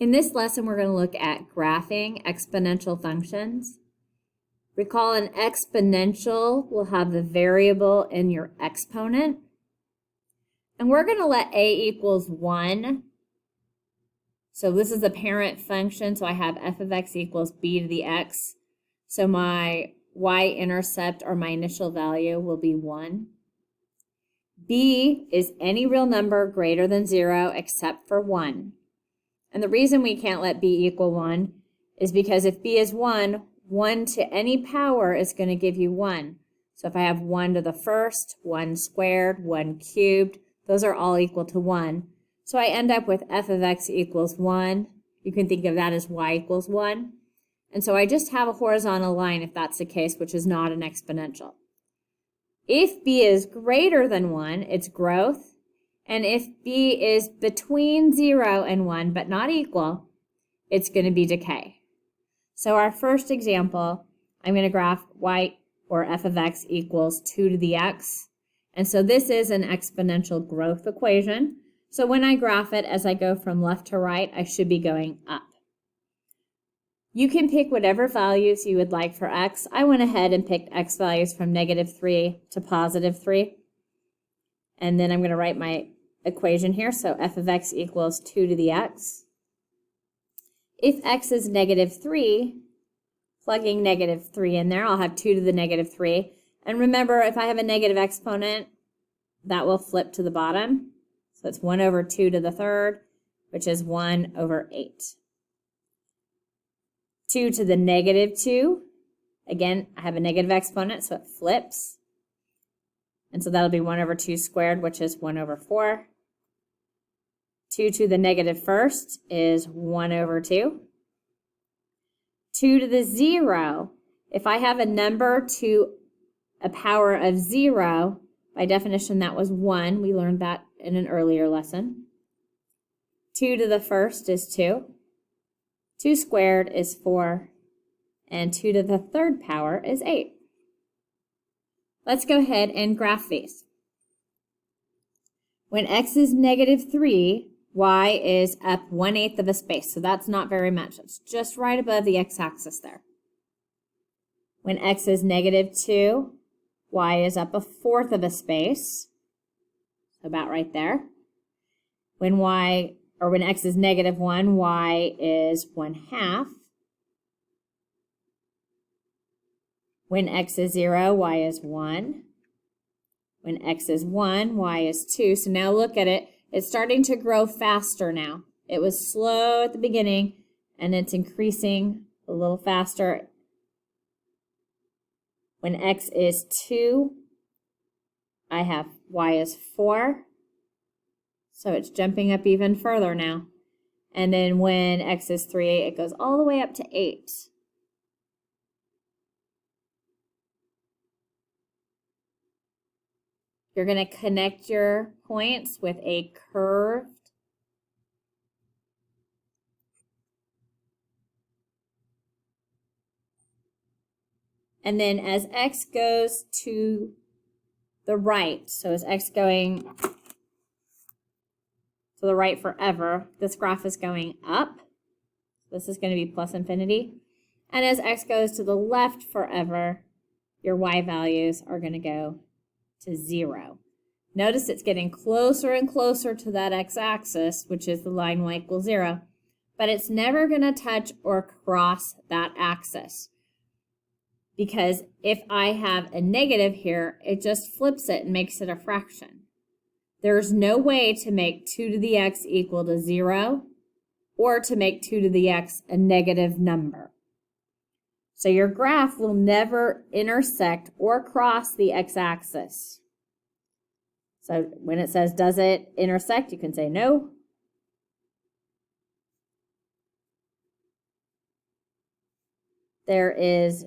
In this lesson, we're going to look at graphing exponential functions. Recall an exponential will have the variable in your exponent. And we're going to let a equals 1. So this is the parent function, so I have f of x equals b to the x. So my y-intercept, or my initial value, will be 1. b is any real number greater than 0 except for 1. And the reason we can't let b equal 1 is because if b is 1, 1 to any power is going to give you 1. So if I have 1 to the first, 1 squared, 1 cubed, those are all equal to 1. So I end up with f of x equals 1. You can think of that as y equals 1. And so I just have a horizontal line if that's the case, which is not an exponential. If b is greater than 1, it's growth. And if b is between 0 and 1, but not equal, it's going to be decay. So our first example, I'm going to graph y, or f of x equals 2 to the x. And so this is an exponential growth equation. So when I graph it as I go from left to right, I should be going up. You can pick whatever values you would like for x. I went ahead and picked x values from -3 to +3. And then I'm going to write my equation here. So f of x equals 2 to the x. If x is -3, plugging -3 in there, I'll have 2 to the -3. And remember, if I have a negative exponent, that will flip to the bottom. So it's 1 over 2 to the third, which is 1 over 8. 2 to the -2. Again, I have a negative exponent, so it flips. And so that'll be 1 over 2 squared, which is 1 over 4. 2 to the -1st is 1 over 2. 2 to the 0, if I have a number to a power of 0, by definition that was 1. We learned that in an earlier lesson. 2 to the 1st is 2. 2 squared is 4. And 2 to the 3rd power is 8. Let's go ahead and graph these. When x is -3, y is up 1/8 of a space. So that's not very much. It's just right above the x-axis there. When x is -2, y is up 1/4 of a space. So about right there. When x is -1, y is 1/2. When x is 0, y is 1. When x is 1, y is 2. So now look at it. It's starting to grow faster now. It was slow at the beginning, and it's increasing a little faster. When x is 2, I have y is 4. So it's jumping up even further now. And then when x is 3, it goes all the way up to 8. You're going to connect your points with a curved and then as x goes to the right, so as x going to the right forever, this graph is going up. This is going to be plus infinity. And as x goes to the left forever, your y values are going to go to 0. Notice it's getting closer and closer to that x-axis, which is the line y equals 0, but it's never going to touch or cross that axis. Because if I have a negative here, it just flips it and makes it a fraction. There's no way to make 2 to the x equal to 0 or to make 2 to the x a negative number. So your graph will never intersect or cross the x-axis. So when it says, does it intersect, you can say no. There is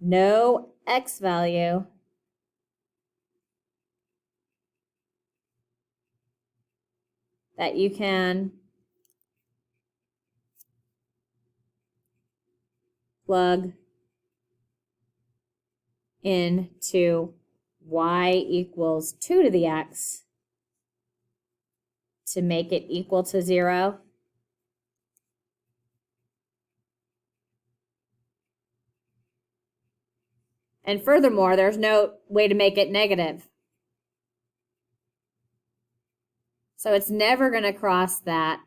no x value that you can plug into y equals 2 to the x to make it equal to 0. And furthermore, there's no way to make it negative. So it's never going to cross that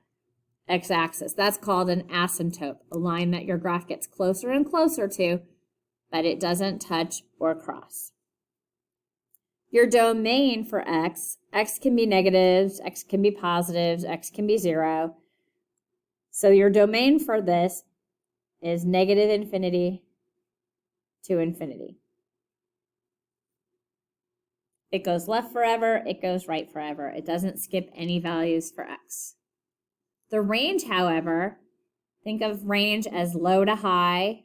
x-axis. That's called an asymptote, a line that your graph gets closer and closer to, but it doesn't touch or cross. Your domain for x can be negatives, x can be positives, x can be 0. So your domain for this is negative infinity to infinity. It goes left forever, it goes right forever. It doesn't skip any values for x. The range, however, think of range as low to high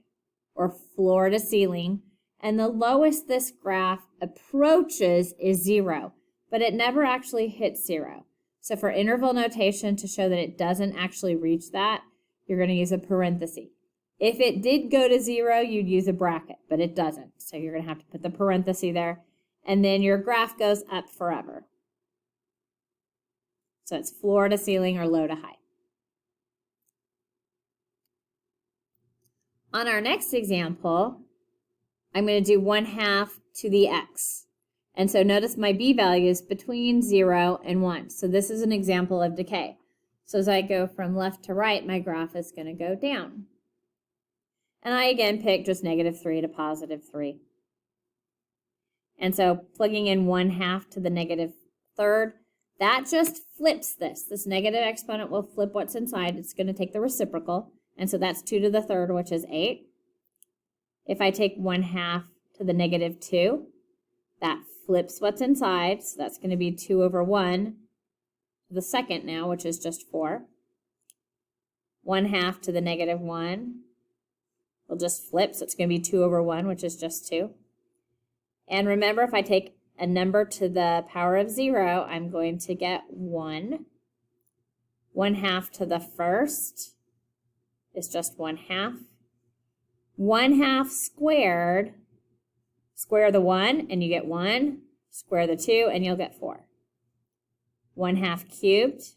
or floor to ceiling, and the lowest this graph approaches is 0, but it never actually hits 0. So for interval notation, to show that it doesn't actually reach that, you're going to use a parenthesis. If it did go to 0, you'd use a bracket, but it doesn't. So you're going to have to put the parenthesis there, and then your graph goes up forever. So it's floor to ceiling or low to high. On our next example, I'm going to do 1/2 to the x. And so notice my b value is between 0 and 1. So this is an example of decay. So as I go from left to right, my graph is going to go down. And I again pick just -3 to +3. And so plugging in 1/2 to the -3rd, that just flips this. This negative exponent will flip what's inside. It's going to take the reciprocal. And so that's 2 to the 3rd, which is 8. If I take 1/2 to the -2, that flips what's inside. So that's going to be 2 over 1 to the 2nd now, which is just 4. 1/2 to the -1 will just flip. So it's going to be 2 over 1, which is just 2. And remember, if I take a number to the power of 0, I'm going to get 1. 1/2 to the 1st is just 1/2. 1/2 squared, square the 1 and you get 1, square the 2 and you'll get 4. 1/2 cubed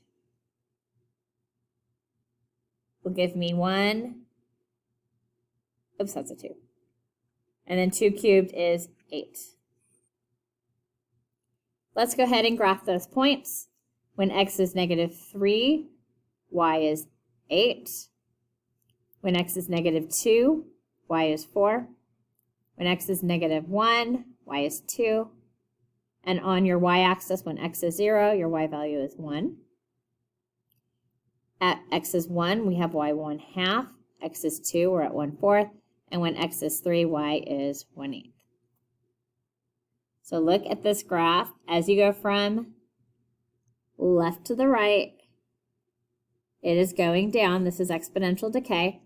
will give me 1, oops, that's a 2. And then 2 cubed is 8. Let's go ahead and graph those points. When x is -3, y is 8. When x is -2, y is 4. When x is -1, y is 2. And on your y-axis, when x is 0, your y value is 1. At x is 1, we have y 1/2. X is 2, we're at 1/4. And when x is 3, y is 1/8. So look at this graph. As you go from left to the right, it is going down. This is exponential decay.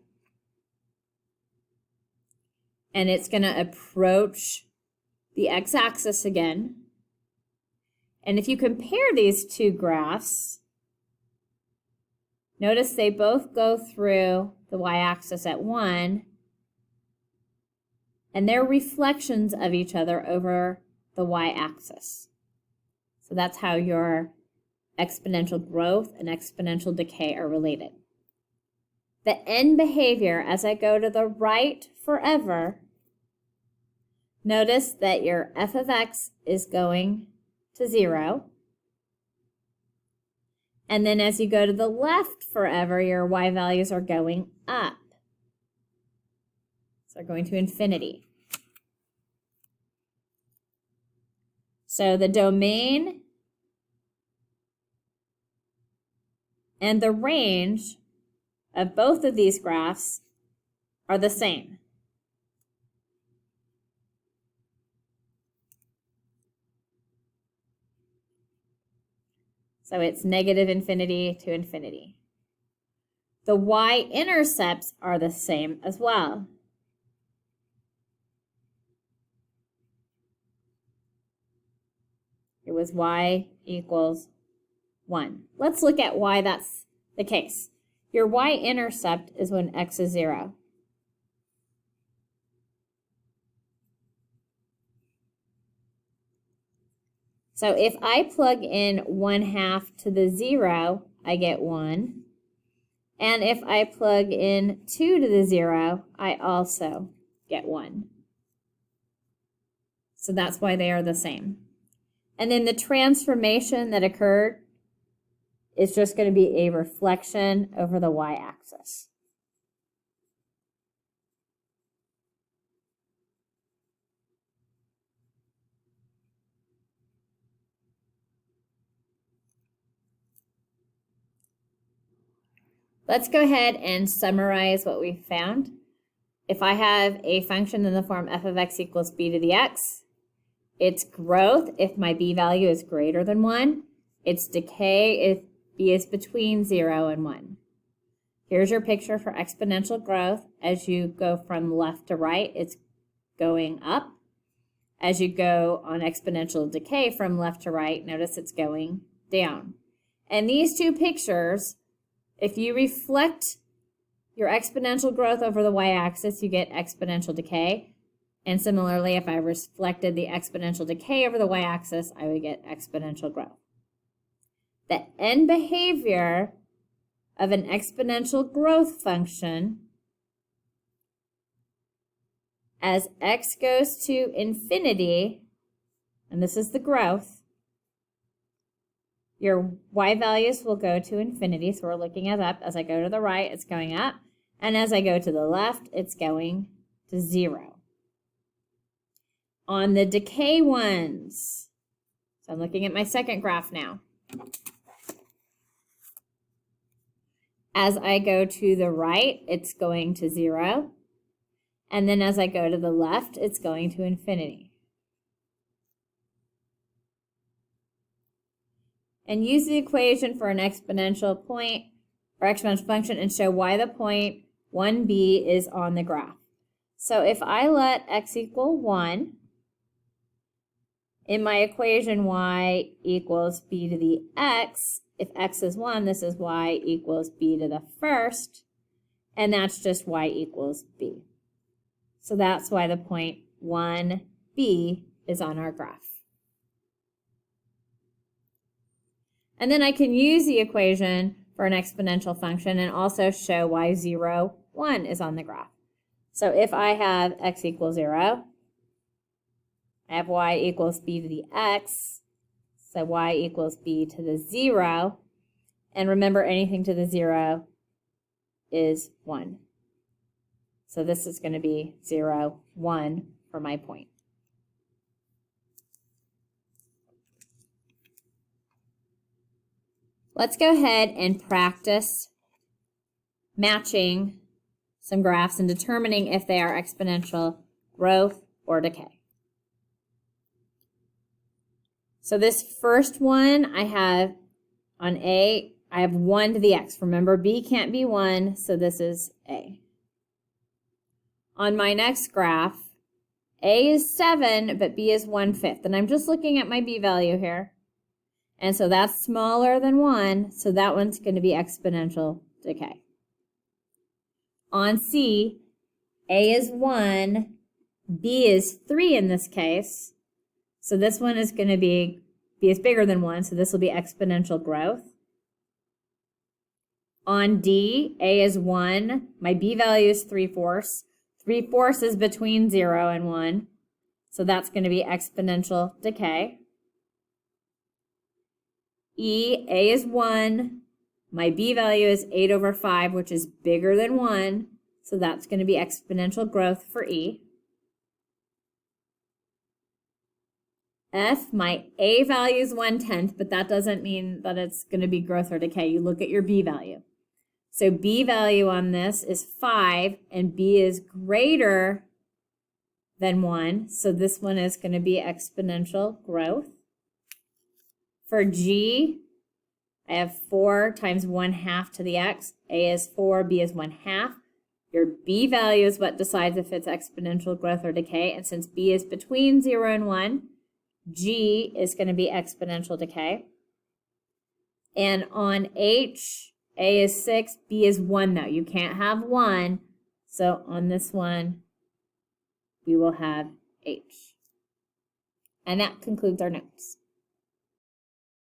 And it's going to approach the x-axis again. And if you compare these two graphs, notice they both go through the y-axis at 1, and they're reflections of each other over the y-axis. So that's how your exponential growth and exponential decay are related. The end behavior, as I go to the right forever, notice that your f of x is going to 0. And then as you go to the left forever, your y values are going up. So they're going to infinity. So the domain and the range of both of these graphs are the same. So it's -infinity to infinity. The y-intercepts are the same as well. It was y equals 1. Let's look at why that's the case. Your y-intercept is when x is 0. So if I plug in 1/2 to the 0, I get 1. And if I plug in 2 to the 0, I also get 1. So that's why they are the same. And then the transformation that occurred is just going to be a reflection over the y-axis. Let's go ahead and summarize what we found. If I have a function in the form f of x equals b to the x, its growth if my b value is greater than 1, its decay if b is between 0 and 1. Here's your picture for exponential growth. As you go from left to right, it's going up. As you go on exponential decay from left to right, notice it's going down. And these two pictures, if you reflect your exponential growth over the y-axis, you get exponential decay. And similarly, if I reflected the exponential decay over the y-axis, I would get exponential growth. The end behavior of an exponential growth function as x goes to infinity, and this is the growth, your y values will go to infinity. So we're looking at up. As I go to the right, it's going up. And as I go to the left, it's going to 0. On the decay ones, so I'm looking at my second graph now. As I go to the right, it's going to 0. And then as I go to the left, it's going to infinity. And use the equation for an exponential point or exponential function and show why the point 1b is on the graph. So if I let x equal 1, in my equation y equals b to the x, if x is 1, this is y equals b to the first, and that's just y equals b. So that's why the point 1b is on our graph. And then I can use the equation for an exponential function and also show why 0, 1 is on the graph. So if I have x equals 0, I have y equals b to the x, so y equals b to the 0. And remember, anything to the 0 is 1. So this is going to be 0, 1 for my point. Let's go ahead and practice matching some graphs and determining if they are exponential growth or decay. So this first one I have on A, I have 1 to the x. Remember, B can't be 1, so this is A. On my next graph, A is 7, but B is 1/5. And I'm just looking at my B value here. And so that's smaller than 1, so that one's going to be exponential decay. On C, A is 1, B is 3 in this case. So this one is going to be, B is bigger than 1, so this will be exponential growth. On D, A is 1, my B value is 3/4. 3/4 is between 0 and 1, so that's going to be exponential decay. E, A is 1, my B value is 8/5, which is bigger than 1, so that's going to be exponential growth for E. F, my A value is 1/10, but that doesn't mean that it's going to be growth or decay. You look at your B value. So B value on this is 5, and B is greater than 1, so this one is going to be exponential growth. For G, I have 4 times 1/2 to the x. A is 4, B is 1/2. Your B value is what decides if it's exponential growth or decay, and since B is between 0 and 1, G is going to be exponential decay. And on H, A is 6, B is 1 though. You can't have 1, so on this one, we will have H. And that concludes our notes.